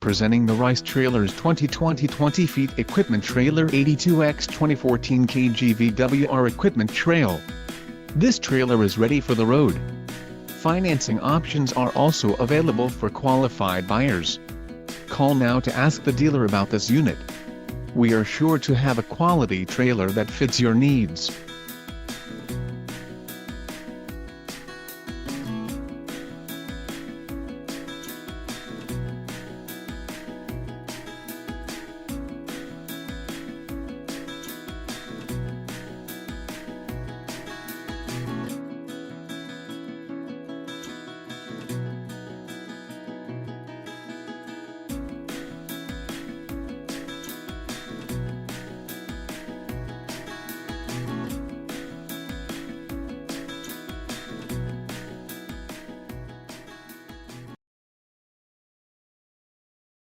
Presenting the Rice Trailers 2020 20 feet equipment trailer 82X20 14k gvwr equipment trail. This trailer is ready for the road. Financing options are also available for qualified buyers. Call now to ask the dealer about this unit. We are sure to have a quality trailer that fits your needs.